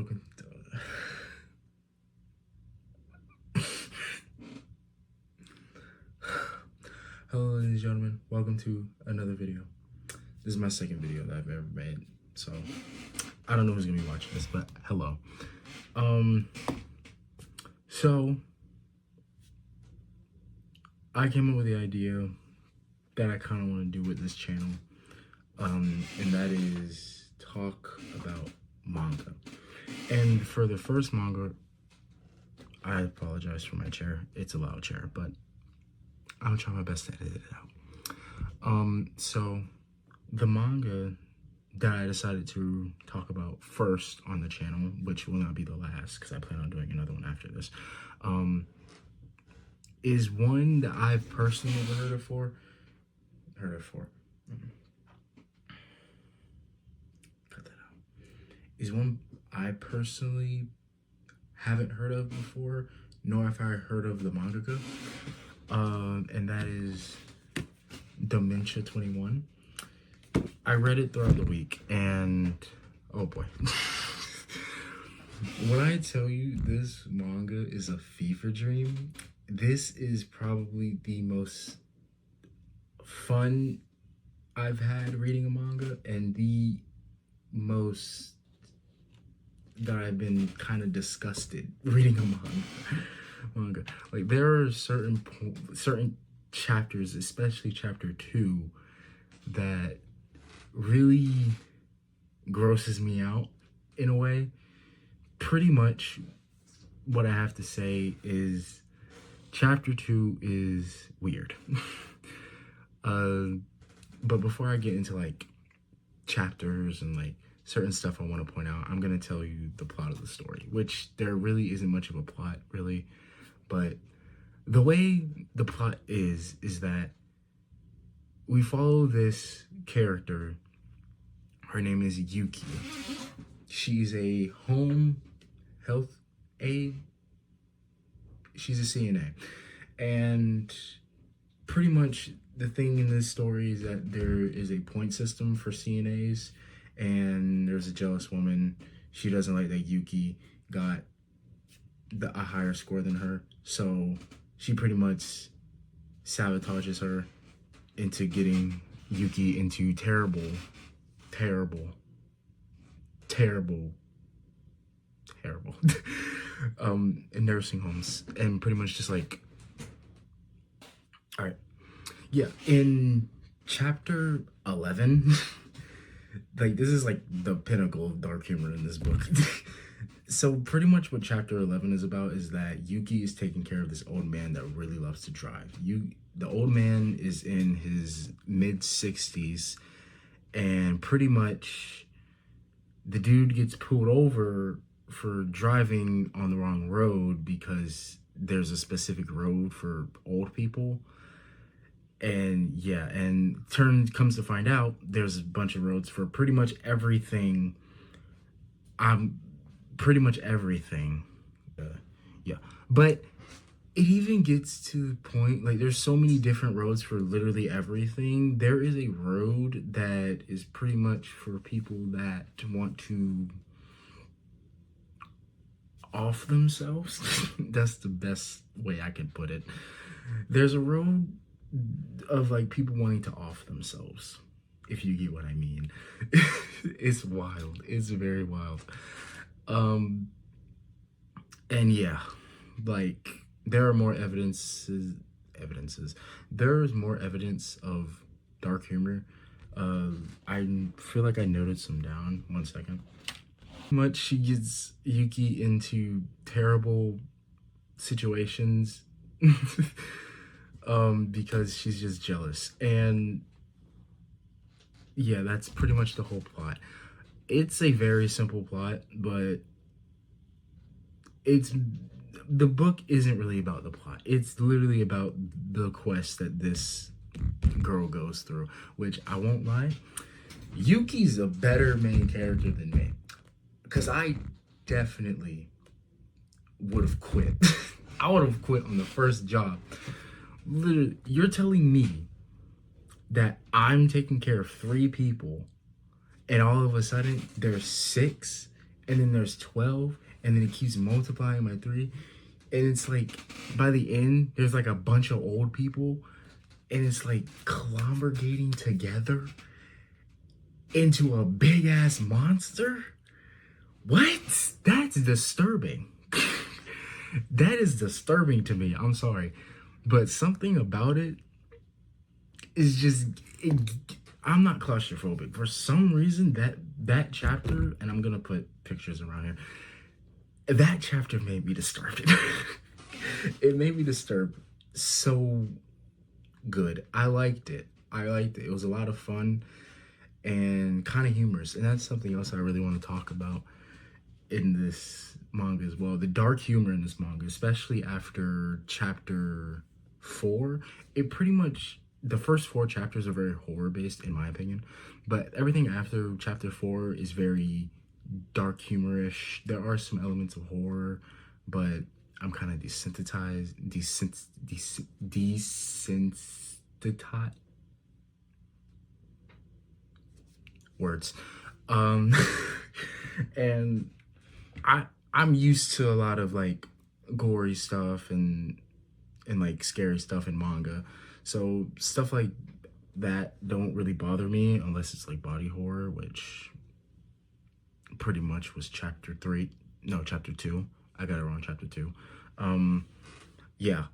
welcome. Hello, ladies and gentlemen. Welcome to another video. This is my second video that I've ever made, so I don't know who's gonna be watching this, but hello. So I came up with the idea that I kind of want to do with this channel, and that is talk about manga. And for the first manga, I apologize for my chair. It's a loud chair, but I'll try my best to edit it out. So the manga that I decided to talk about first on the channel, which will not be the last because I plan on doing another one after this, is one that I've personally never heard of for. Cut that out. Is one I personally haven't heard of before, nor have I heard of the mangaka. And that is Dementia 21. I read it throughout the week, and oh boy. When I tell you this manga is a fever dream, this is probably the most fun I've had reading a manga, and the most that I've been kind of disgusted reading a manga. Like, there are certain chapters, especially chapter 2, that really grosses me out in a way. Pretty much what I have to say is chapter 2 is weird. But before I get into like chapters and like certain stuff I want to point out, I'm going to tell you the plot of the story, which there really isn't much of a plot, really. But the way the plot is that we follow this character. Her name is Yuki. She's a home health aide. She's a CNA. And pretty much the thing in this story is that there is a point system for CNAs. And there's a jealous woman. She doesn't like that Yuki got a higher score than her. So she pretty much sabotages her into getting Yuki into terrible in nursing homes, and pretty much just like, all right, yeah, in chapter 11, like, this is like the pinnacle of dark humor in this book. So pretty much what chapter 11 is about is that Yuki is taking care of this old man that really loves to drive. The old man is in his mid-60s, and pretty much the dude gets pulled over for driving on the wrong road because there's a specific road for old people. And yeah, and comes to find out there's a bunch of roads for pretty much everything. Yeah, but it even gets to the point, like, there's so many different roads for literally everything. There is a road that is pretty much for people that want to off themselves. That's the best way I can put it. There's a road of like people wanting to off themselves, if you get what I mean. It's wild. It's very wild. And yeah, like, there are more evidences. There's more evidence of dark humor. I feel like I noted some down. 1 second. Much she gets Yuki into terrible situations because she's just jealous. And yeah, that's pretty much the whole plot. It's a very simple plot, but the book isn't really about the plot. It's literally about the quest that this girl goes through, which, I won't lie, Yuki's a better main character than me, because I definitely would have quit. I would have quit on the first job. Literally, you're telling me that I'm taking care of 3 people, and all of a sudden there's 6, and then there's 12, and then it keeps multiplying by 3, and it's like by the end there's like a bunch of old people, and it's like congregating together into a big ass monster. What? That's disturbing. That is disturbing to me. I'm sorry, but something about it is just I'm not claustrophobic for some reason. That chapter, and I'm gonna put pictures around here, that chapter made me disturbed. It made me disturbed so good. I liked it. It was a lot of fun and kind of humorous, and that's something else I really want to talk about in this manga as well. The dark humor in this manga, especially after chapter 4, it pretty much, the first 4 chapters are very horror based in my opinion, but everything after chapter 4 is very dark humorish. There are some elements of horror, but I'm kind of desensitized words. And I'm used to a lot of like gory stuff and like scary stuff in manga. So stuff like that don't really bother me unless it's like body horror, which pretty much was chapter 3. No, chapter 2. I got it wrong, chapter 2. Yeah.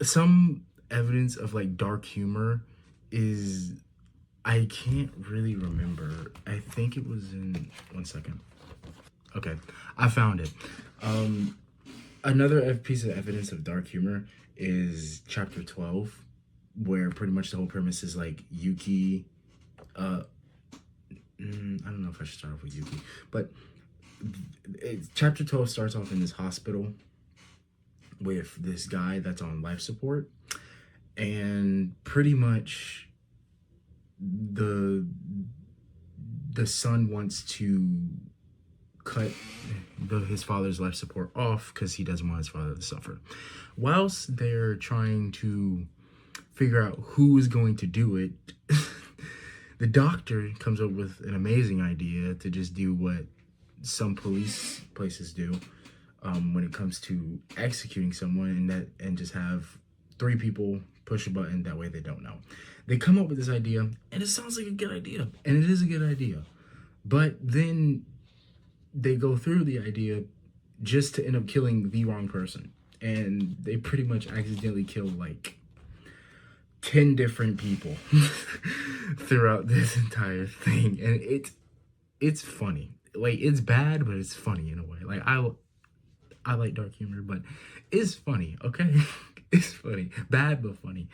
Some evidence of like dark humor is, I can't really remember. I think it was in, one second. Okay, I found it. Another piece of evidence of dark humor is chapter 12, where pretty much the whole premise is like Yuki, I don't know if I should start off with Yuki, but chapter 12 starts off in this hospital with this guy that's on life support, and pretty much the son wants to cut his father's life support off because he doesn't want his father to suffer. Whilst they're trying to figure out who is going to do it, the doctor comes up with an amazing idea to just do what some police places do when it comes to executing someone, and just have 3 people push a button. That way they don't know. They come up with this idea, and it sounds like a good idea, and it is a good idea. But then they go through the idea just to end up killing the wrong person, and they pretty much accidentally kill like 10 different people throughout this entire thing. And it's funny. Like, it's bad, but it's funny in a way. Like, I like dark humor, but it's funny, okay? It's funny. Bad, but funny.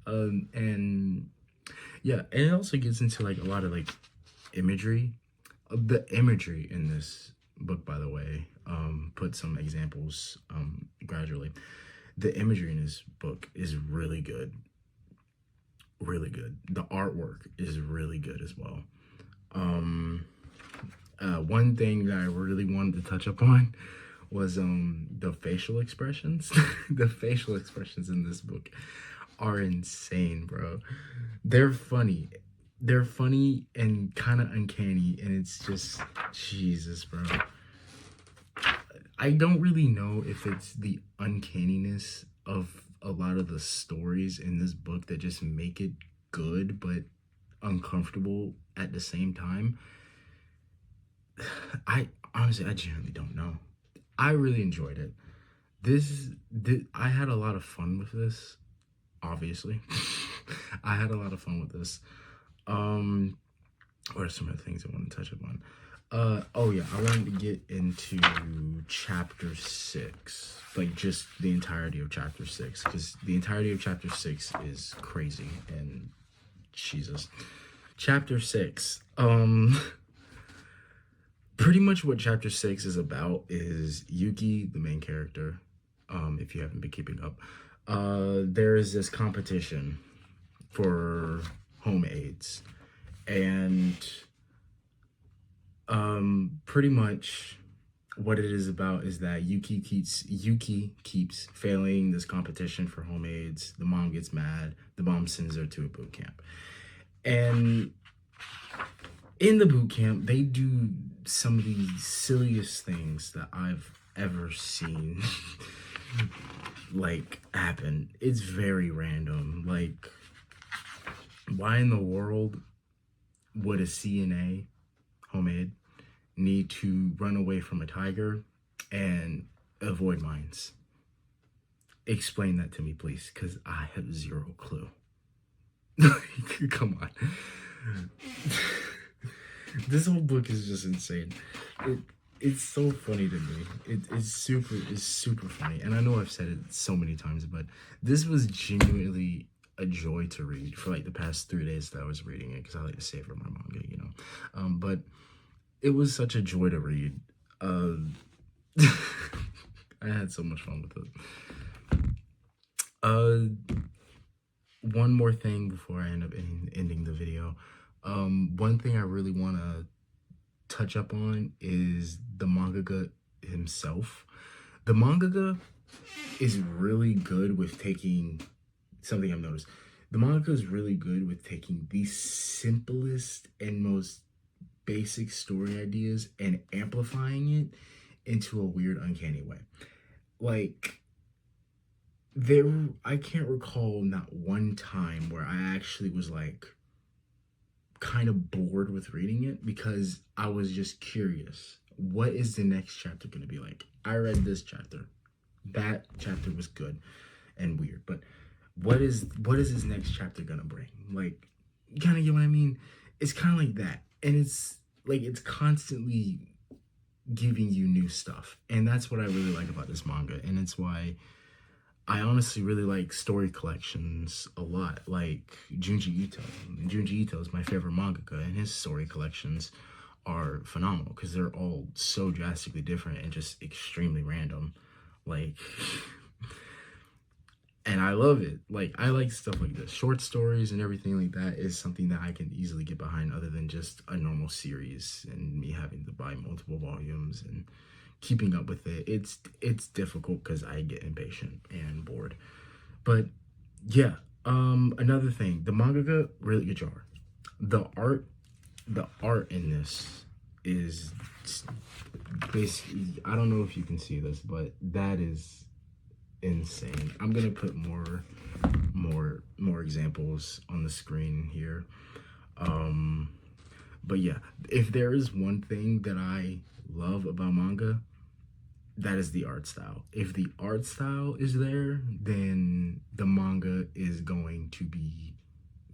And yeah, and it also gets into like a lot of like imagery. The imagery in this book, by the way, put some examples gradually. The imagery in this book is really good. Really good. The artwork is really good as well. One thing that I really wanted to touch up on was the facial expressions. The facial expressions in this book are insane, bro. They're funny. They're funny and kind of uncanny, and it's just, Jesus, bro. I don't really know if it's the uncanniness of a lot of the stories in this book that just make it good but uncomfortable at the same time. I genuinely don't know. I really enjoyed it. I had a lot of fun with this, obviously. I had a lot of fun with this. What are some of the things I want to touch upon? Oh yeah, I wanted to get into chapter 6, like just the entirety of chapter 6, because the entirety of chapter 6 is crazy, and Jesus. Chapter 6, pretty much what chapter 6 is about is Yuki, the main character, if you haven't been keeping up, there is this competition for home aids, and pretty much what it is about is that Yuki keeps failing this competition for home aids. The mom gets mad. The mom sends her to a boot camp, and in the boot camp, they do some of the silliest things that I've ever seen like happen. It's very random. Like, why in the world would a CNA, homemade, need to run away from a tiger and avoid mines? Explain that to me, please, because I have zero clue. Come on. This whole book is just insane. It's so funny to me. It's super funny. And I know I've said it so many times, but this was genuinely a joy to read for like the past 3 days that I was reading it, because I like to savor my manga, you know. But it was such a joy to read. I had so much fun with it. One more thing before I end up ending the video. One thing I really want to touch up on is the mangaka himself. The mangaka is really good with taking something I've noticed. The mangaka is really good with taking the simplest and most basic story ideas and amplifying it into a weird, uncanny way. Like, I can't recall not one time where I actually was like kind of bored with reading it, because I was just curious. What is the next chapter going to be like? I read this chapter. That chapter was good and weird, but what is this next chapter going to bring? Like, you kind of get what I mean? It's kind of like that. And it's like, it's constantly giving you new stuff. And that's what I really like about this manga. And it's why I honestly really like story collections a lot, like Junji Ito. Junji Ito is my favorite mangaka, and his story collections are phenomenal because they're all so drastically different and just extremely random. Like, and I love it. Like, I like stuff like this. Short stories and everything like that is something that I can easily get behind, other than just a normal series and me having to buy multiple volumes and keeping up with it. It's difficult because I get impatient and bored. But yeah, another thing, the mangaka, really good job. The art in this is basically, I don't know if you can see this, but that is insane. I'm gonna put more examples on the screen here. But yeah, if there is one thing that I love about manga, that is the art style. If the art style is there, then the manga is going to be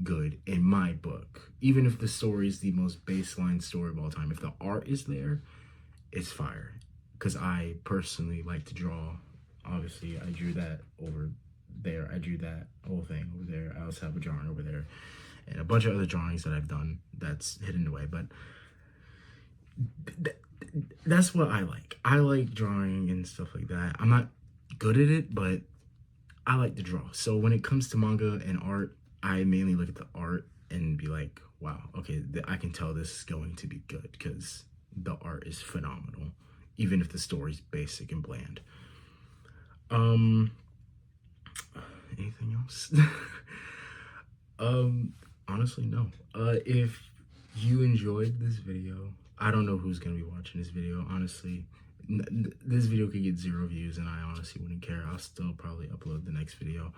good in my book. Even if the story is the most baseline story of all time, if the art is there, it's fire. Because I personally like to draw. Obviously, I drew that over there. I drew that whole thing over there. I also have a drawing over there. And a bunch of other drawings that I've done that's hidden away. But that's what I like. I like drawing and stuff like that. I'm not good at it, but I like to draw. So when it comes to manga and art, I mainly look at the art and be like, wow, okay, I can tell this is going to be good because the art is phenomenal, even if the story's basic and bland. Anything else? Honestly, no. If you enjoyed this video, I don't know who's gonna be watching this video. Honestly, this video could get 0 views, and I honestly wouldn't care. I'll still probably upload the next video,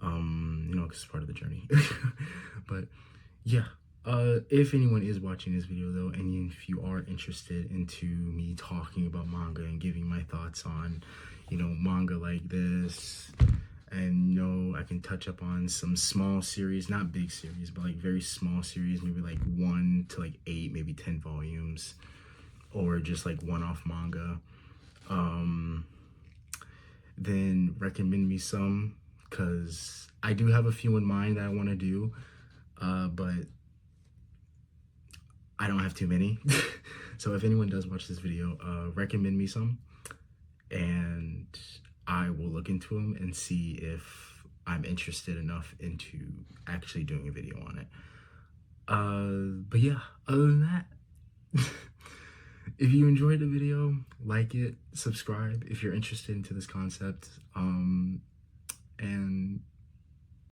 you know, because it's part of the journey. But yeah, if anyone is watching this video though, and if you are interested into me talking about manga and giving my thoughts on, you know, manga like this, and you know, I can touch up on some small series, not big series, but like very small series, maybe like 1 to like 8, maybe 10 volumes, or just like one-off manga, then recommend me some, because I do have a few in mind that I want to do, but I don't have too many. So if anyone does watch this video, recommend me some, and I will look into them and see if I'm interested enough into actually doing a video on it. But yeah, other than that, if you enjoyed the video, like it, subscribe if you're interested into this concept, and